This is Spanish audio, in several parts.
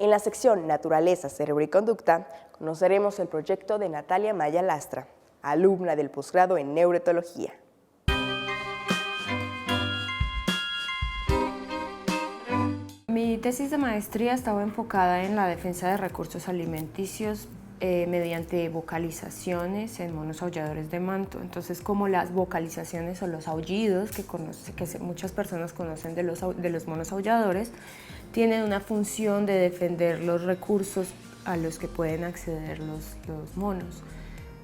En la sección Naturaleza, Cerebro y Conducta, conoceremos el proyecto de Natalia Maya Lastra, alumna del posgrado en Neuroetología. Mi tesis de maestría estaba enfocada en la defensa de recursos alimenticios mediante vocalizaciones en monos aulladores de manto. Entonces, como las vocalizaciones o los aullidos que muchas personas conocen de los monos aulladores, tienen una función de defender los recursos a los que pueden acceder los monos.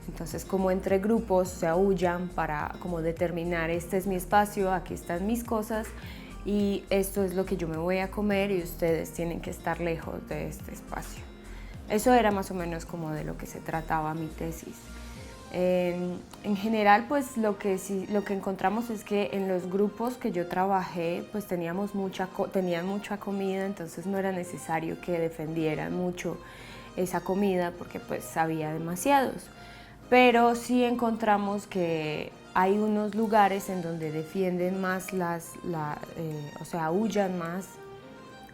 Entonces, como entre grupos se aúllan para como determinar, este es mi espacio, aquí están mis cosas, y esto es lo que yo me voy a comer y ustedes tienen que estar lejos de este espacio. Eso era más o menos como de lo que se trataba mi tesis. En general, pues lo que encontramos es que en los grupos que yo trabajé, pues tenían mucha comida, entonces no era necesario que defendieran mucho esa comida porque pues había demasiados. Pero sí encontramos que hay unos lugares en donde defienden más o sea, aúllan más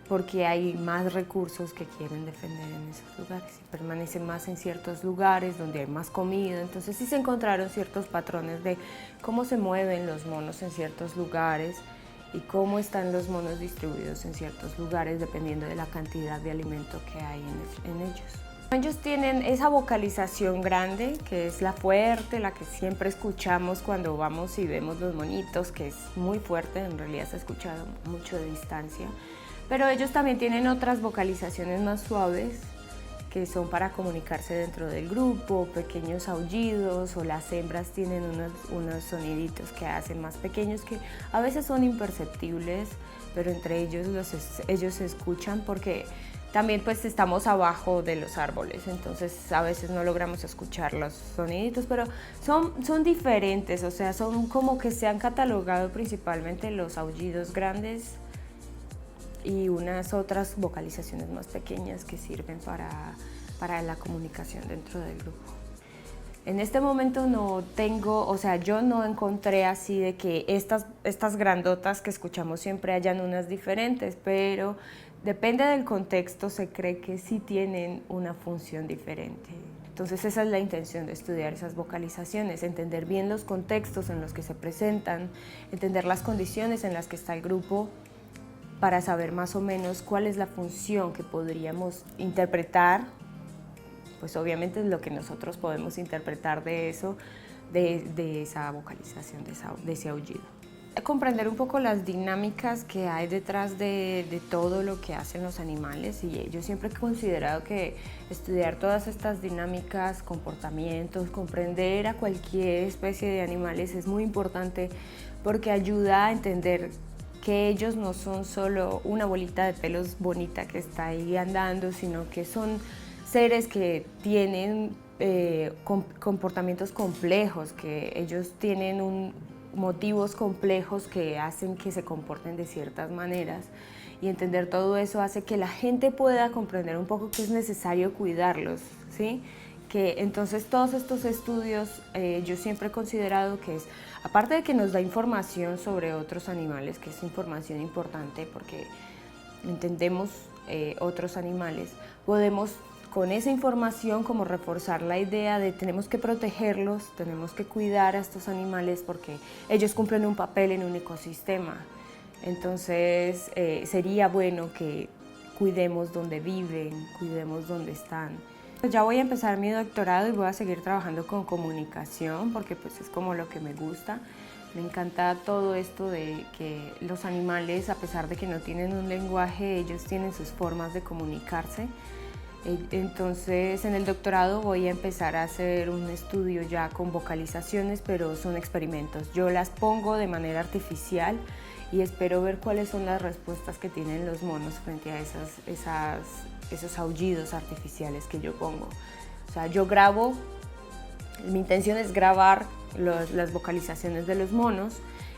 porque hay más recursos que quieren defender en esos lugares y permanecen más en ciertos lugares donde hay más comida. Entonces sí se encontraron ciertos patrones de cómo se mueven los monos en ciertos lugares y cómo están los monos distribuidos en ciertos lugares dependiendo de la cantidad de alimento que hay en ellos. Ellos tienen esa vocalización grande, que es la fuerte, la que siempre escuchamos cuando vamos y vemos los monitos, que es muy fuerte, en realidad se ha escuchado mucho de distancia. Pero ellos también tienen otras vocalizaciones más suaves, que son para comunicarse dentro del grupo, pequeños aullidos, o las hembras tienen unos soniditos que hacen más pequeños, que a veces son imperceptibles, pero entre ellos ellos se escuchan porque también pues estamos abajo de los árboles, entonces a veces no logramos escuchar los soniditos, pero son diferentes, o sea, son como que se han catalogado principalmente los aullidos grandes y unas otras vocalizaciones más pequeñas que sirven para la comunicación dentro del grupo. En este momento no tengo, o sea, yo no encontré así de que estas grandotas que escuchamos siempre hayan unas diferentes, pero depende del contexto, se cree que sí tienen una función diferente. Entonces esa es la intención de estudiar esas vocalizaciones, entender bien los contextos en los que se presentan, entender las condiciones en las que está el grupo, para saber más o menos cuál es la función que podríamos interpretar, pues obviamente es lo que nosotros podemos interpretar de eso, de esa vocalización, de ese aullido. Comprender un poco las dinámicas que hay detrás de todo lo que hacen los animales, y yo siempre he considerado que estudiar todas estas dinámicas, comportamientos, comprender a cualquier especie de animales es muy importante porque ayuda a entender que ellos no son solo una bolita de pelos bonita que está ahí andando, sino que son seres que tienen comportamientos complejos, que ellos tienen motivos complejos que hacen que se comporten de ciertas maneras, y entender todo eso hace que la gente pueda comprender un poco que es necesario cuidarlos, ¿sí? Que entonces todos estos estudios yo siempre he considerado que es, aparte de que nos da información sobre otros animales, que es información importante porque entendemos otros animales, podemos con esa información como reforzar la idea de tenemos que protegerlos, tenemos que cuidar a estos animales porque ellos cumplen un papel en un ecosistema. Entonces sería bueno que cuidemos donde viven, cuidemos donde están. Ya voy a empezar mi doctorado y voy a seguir trabajando con comunicación porque pues es como lo que me gusta. Me encanta todo esto de que los animales, a pesar de que no tienen un lenguaje, ellos tienen sus formas de comunicarse. Entonces en el doctorado voy a empezar a hacer un estudio ya con vocalizaciones, pero son experimentos. Yo las pongo de manera artificial y espero ver cuáles son las respuestas que tienen los monos frente a esos aullidos artificiales que yo pongo. O sea, yo grabo, mi intención es grabar las vocalizaciones de los monos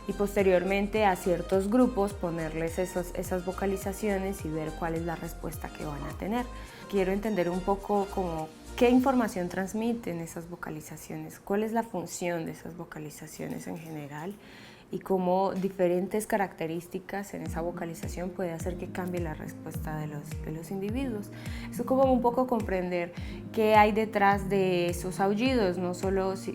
y posteriormente a ciertos grupos ponerles esas vocalizaciones y ver cuál es la respuesta que van a tener. Quiero entender un poco como qué información transmiten esas vocalizaciones, cuál es la función de esas vocalizaciones en general y cómo diferentes características en esa vocalización puede hacer que cambie la respuesta de los individuos. Es como un poco comprender qué hay detrás de esos aullidos,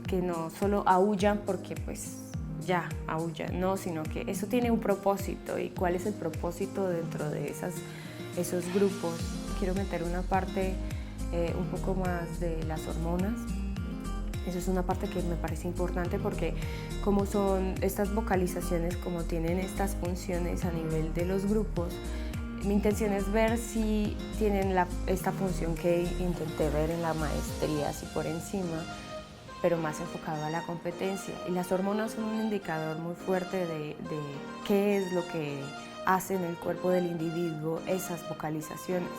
que no solo aúllan porque pues ya aúllan, no, sino que eso tiene un propósito y cuál es el propósito dentro de esos grupos. Quiero meter una parte un poco más de las hormonas. Eso es una parte que me parece importante porque como son estas vocalizaciones, como tienen estas funciones a nivel de los grupos, mi intención es ver si tienen esta función que intenté ver en la maestría, así por encima, pero más enfocado a la competencia. Y las hormonas son un indicador muy fuerte de qué es lo que hace en el cuerpo del individuo esas vocalizaciones.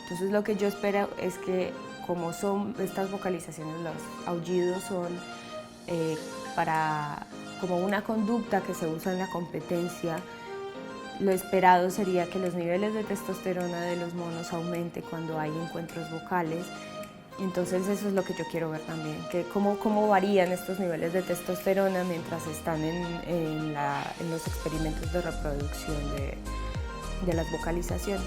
Entonces lo que yo espero es que como son estas vocalizaciones, los aullidos son como una conducta que se usa en la competencia, lo esperado sería que los niveles de testosterona de los monos aumente cuando hay encuentros vocales. Entonces eso es lo que yo quiero ver también, que cómo varían estos niveles de testosterona mientras están en los experimentos de reproducción de las vocalizaciones.